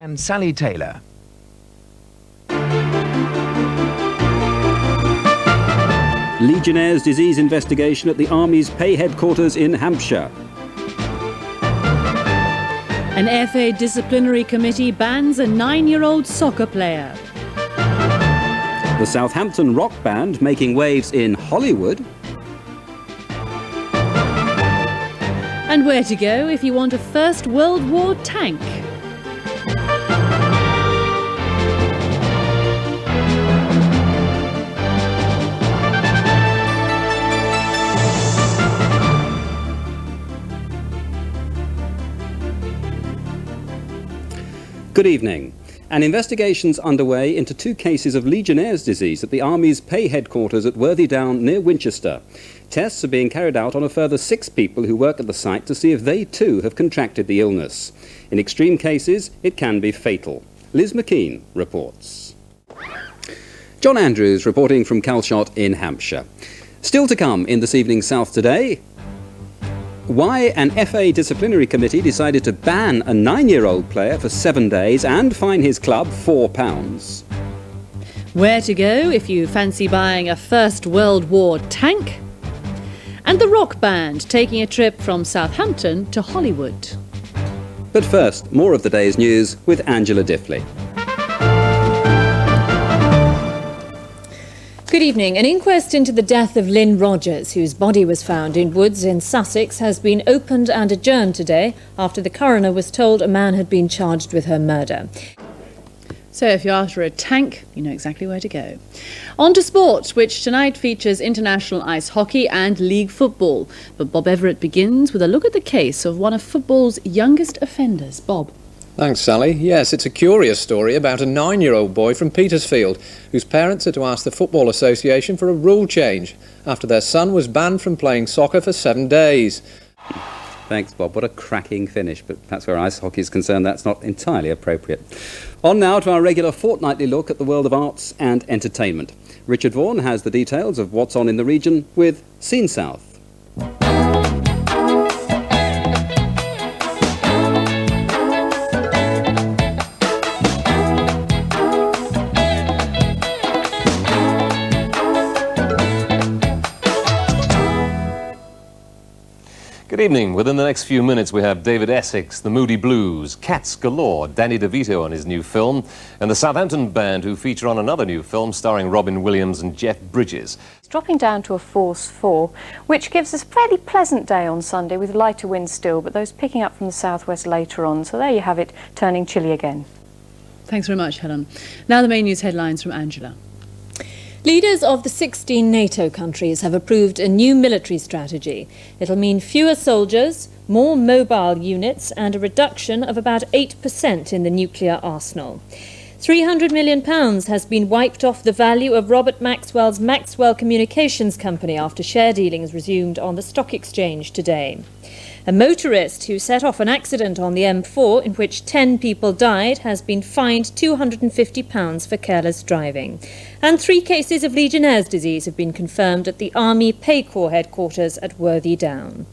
And Sally Taylor. Legionnaire's disease investigation at the Army's pay headquarters in Hampshire. An FA disciplinary committee bans a 9-year-old soccer player. The Southampton rock band making waves in Hollywood. And where to go if you want a First World War tank. Good evening. An investigation's underway into 2 cases of Legionnaire's disease at the Army's pay headquarters at Worthy Down near Winchester. Tests are being carried out on a further 6 people who work at the site to see if they too have contracted the illness. In extreme cases, it can be fatal. Liz McKean reports. John Andrews reporting from Calshot in Hampshire. Still to come in this evening's South Today. Why an FA disciplinary committee decided to ban a 9-year-old player for 7 days and fine his club £4. Where to go if you fancy buying a First World War tank. And the rock band taking a trip from Southampton to Hollywood. But first, more of the day's news with Angela Diffley. Good evening. An inquest into the death of Lynn Rogers, whose body was found in woods in Sussex, has been opened and adjourned today after the coroner was told a man had been charged with her murder. So if you're after a tank, you know exactly where to go. On to sport, which tonight features international ice hockey and league football. But Bob Everett begins with a look at the case of one of football's youngest offenders. Bob. Thanks, Sally. Yes, it's a curious story about a 9-year-old boy from Petersfield whose parents had to ask the Football Association for a rule change after their son was banned from playing soccer for 7 days. Thanks, Bob. What a cracking finish, but perhaps where ice hockey is concerned, that's not entirely appropriate. On now to our regular fortnightly look at the world of arts and entertainment. Richard Vaughan has the details of what's on in the region with Scene South. Good evening. Within the next few minutes we have David Essex, the Moody Blues, Cats Galore, Danny DeVito on his new film, and the Southampton Band, who feature on another new film starring Robin Williams and Jeff Bridges. It's dropping down to a force 4, which gives us a fairly pleasant day on Sunday with lighter winds still, but those picking up from the southwest later on. So there you have it, turning chilly again. Thanks very much, Helen. Now the main news headlines from Angela. Leaders of the 16 NATO countries have approved a new military strategy. It'll mean fewer soldiers, more mobile units and a reduction of about 8% in the nuclear arsenal. £300 million has been wiped off the value of Robert Maxwell's Maxwell Communications Company after share dealings resumed on the stock exchange today. A motorist who set off an accident on the M4 in which 10 people died has been fined £250 for careless driving. And 3 cases of Legionnaire's disease have been confirmed at the Army Pay Corps headquarters at Worthy Down.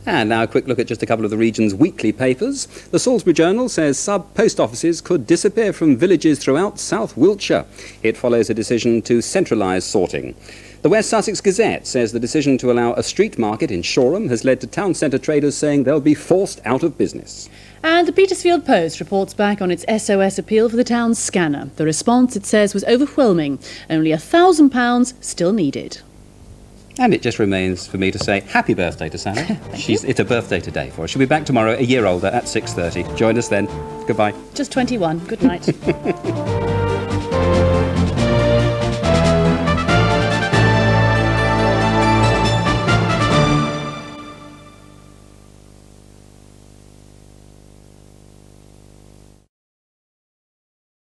And now a quick look at just a couple of the region's weekly papers. The Salisbury Journal says sub-post offices could disappear from villages throughout South Wiltshire. It follows a decision to centralise sorting. The West Sussex Gazette says the decision to allow a street market in Shoreham has led to town centre traders saying they'll be forced out of business. And the Petersfield Post reports back on its SOS appeal for the town's scanner. The response, it says, was overwhelming. Only £1,000 still needed. And it just remains for me to say happy birthday to Sally. It's a birthday today for her. She'll be back tomorrow, a year older, at 6:30. Join us then. Goodbye. Just 21. Good night.